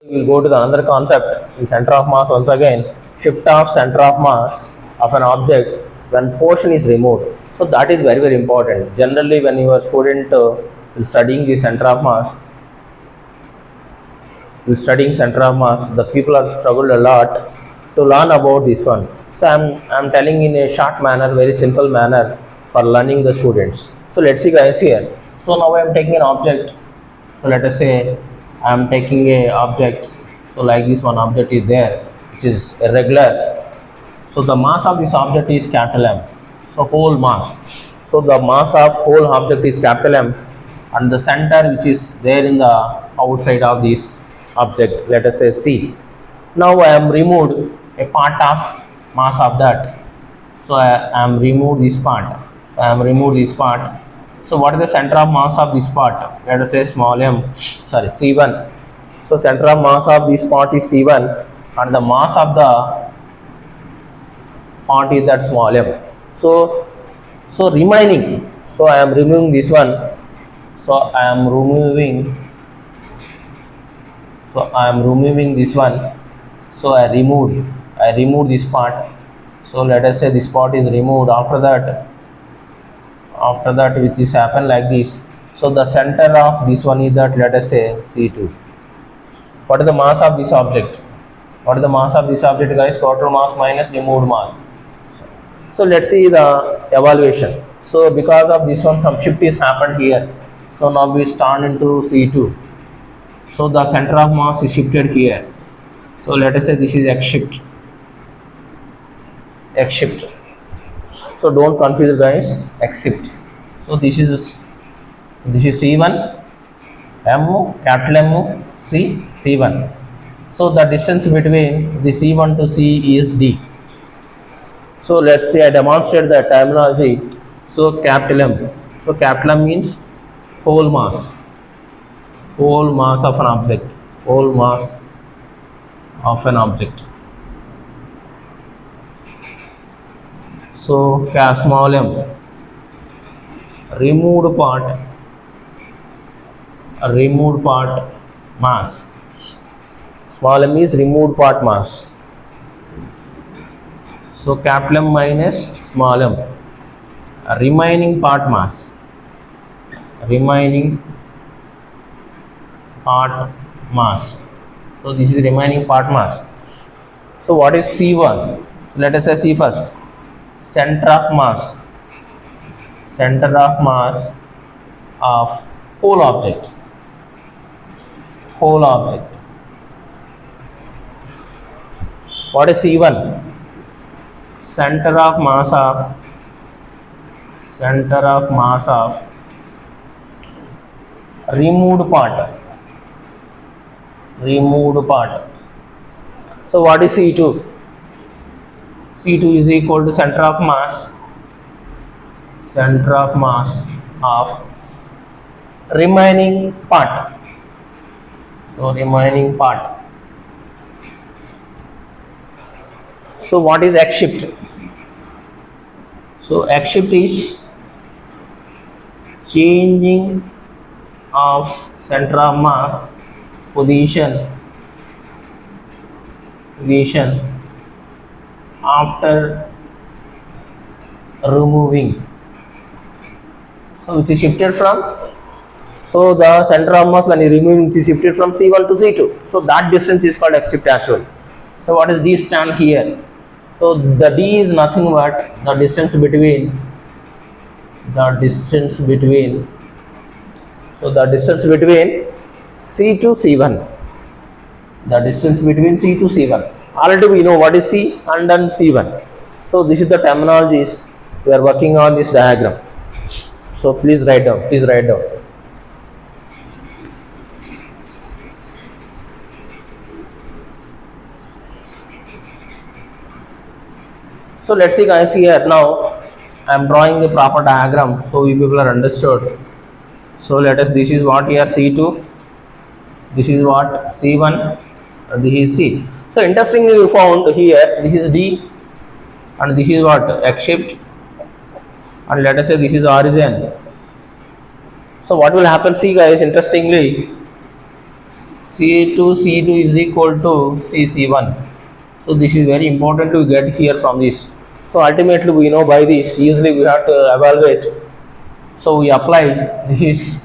We will go to the another concept in center of mass once again. Shift of center of mass of an object when portion is removed. So that is very important. Generally, when you are student is studying the center of mass, the people are struggled a lot to learn about this one. So I'm telling in a short manner, very simple manner for learning the students. So let's see guys here. So now I am taking an object. So let us say I am taking a object. So like this one object is there, which is irregular. So the mass of this object is capital M. So whole mass. So the mass of whole object is capital M, and the center which is there in the outside of this object, let us say C. Now I am removed a part of mass of that. So I am removed this part. So what is the center of mass of this part? Let us say small m, sorry, C1. So center of mass of this part is C1, and the mass of the part is that small m. So remaining. So I am removing this one. So I am removing this one. So I removed this part. So let us say this part is removed. After that which is happen like this. So the center of this one is that, let us say C2. What is the mass of this object? Guys? Total mass minus removed mass. So let's see the evaluation. So because of this one, some shift is happened here. So now we stand into C2. So the center of mass is shifted here. So let us say this is X shift. So don't confuse guys, X shift. So this is C1, capital M, C1. So the distance between the C1 to C is D. So let's say I demonstrate the terminology. So capital M. So capital M means whole mass of an object. So small m, removed part mass. Small m is removed part mass. So capital M minus small m, remaining part mass. So this is remaining part mass. So what is C1? Let us say C first. Center of mass of whole object. What is C1? Center of mass of removed part. So what is C2? C2 is equal to center of mass of remaining part. So what is X shift? So X shift is changing of center of mass position after removing. So which is shifted from, so the center of mass when you removing it is shifted from C1 to C2. So that distance is called X shift actually. So what is D stand here? So the D is nothing but the distance between C to C1. Already we know what is C and then C1. So this is the terminologies we are working on this diagram. So please write down. So let's see guys here. Now I am drawing the proper diagram so you people are understood. So let us, this is what here C2, this is what C1, and this is C. So interestingly we found here this is D and this is what X shift, and let us say this is origin. So what will happen? See guys, interestingly, C2 is equal to C1. So this is very important to get here from this. So ultimately we know by this easily we have to evaluate. So we apply this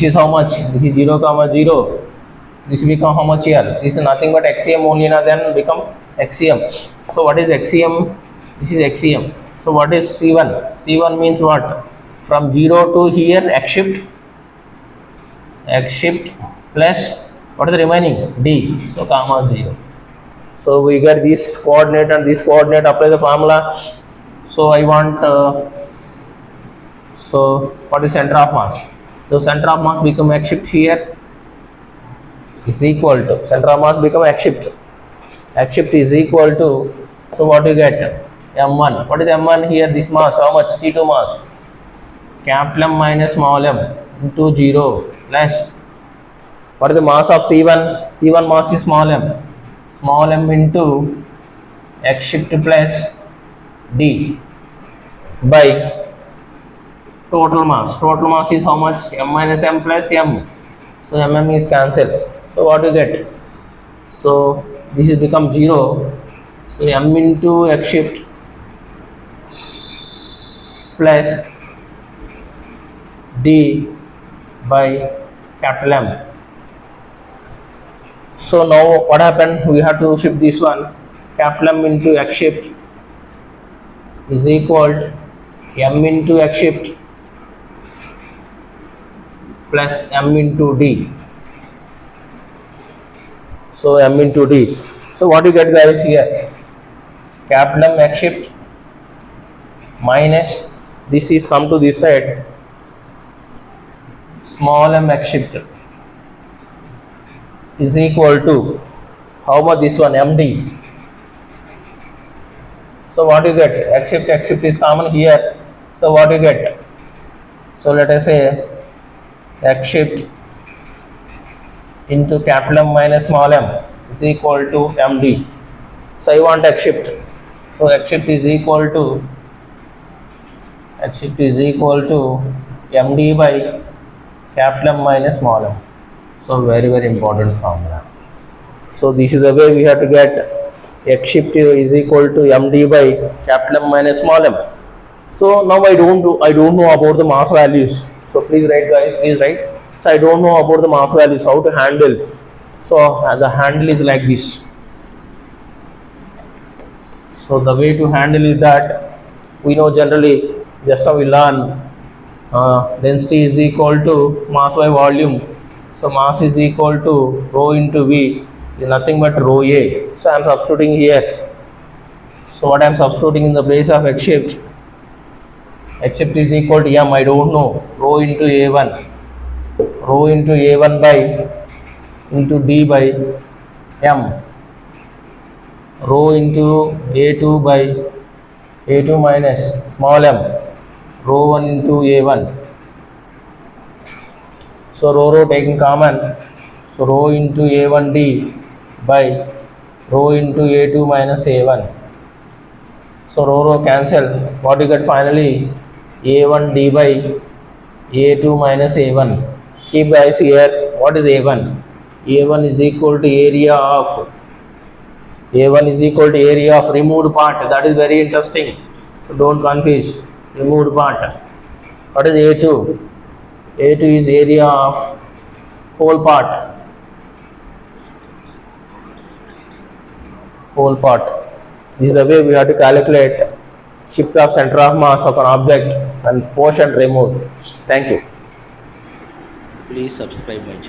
is how much? This is 0 comma 0. This become how much here? This is nothing but axiom only, now then become axiom. So what is axiom? This is axiom. So what is C1? C1 means what? From 0 to here x shift plus what is the remaining? D. So comma 0. So we get this coordinate and this coordinate, apply the formula. So I want so what is center of mass? So center of mass become x shift here is equal to, center of mass become x shift. X shift is equal to, so what you get? M1. What is M1 here? This mass, how much? C2 mass. Capital M minus small m into 0 plus, what is the mass of C1? C1 mass is small m. Small m into x shift plus D by total mass. Total mass is how much? M minus m plus m. So mm is cancelled. So what you get? So this is become 0. So m into x shift plus D by capital M. So now what happened? We have to shift this one. Capital M into x shift is equal to m into x shift plus m into D. So m into D. So what you get guys here? Capital M x shift minus, this is come to this side, small m x shift is equal to how much? This one md. So what you get? X shift is common here. So what you get? So let us say x shift into capital M minus small m is equal to md. So I want x shift. So x shift is equal to md by capital M minus small m. So very important formula. So this is the way we have to get x shift is equal to md by capital M minus small m. So now I don't know about the mass values. So please write guys, please write. So I don't know about the mass values, how to handle. So the handle is like this. So the way to handle is that we know generally, just now we learn density is equal to mass by volume. So mass is equal to rho into V is nothing but rho A. So I am substituting here. So what I am substituting in the place of x shift is equal to m, I don't know, rho into A1 by into D by m, rho into A2 by A2 minus small m, rho 1 into A1. So rho taking common, so rho into A1D by rho into A2 minus A1. So rho cancel. What you get finally? A1D by A2 minus A1. Keep guys here. What is A1? A1 is equal to area of removed part. That is very interesting. So don't confuse. Removed part. What is A2? A2 is area of whole part. This is the way we have to calculate shift of center of mass of an object and portion removed. Thank you. Please subscribe my channel.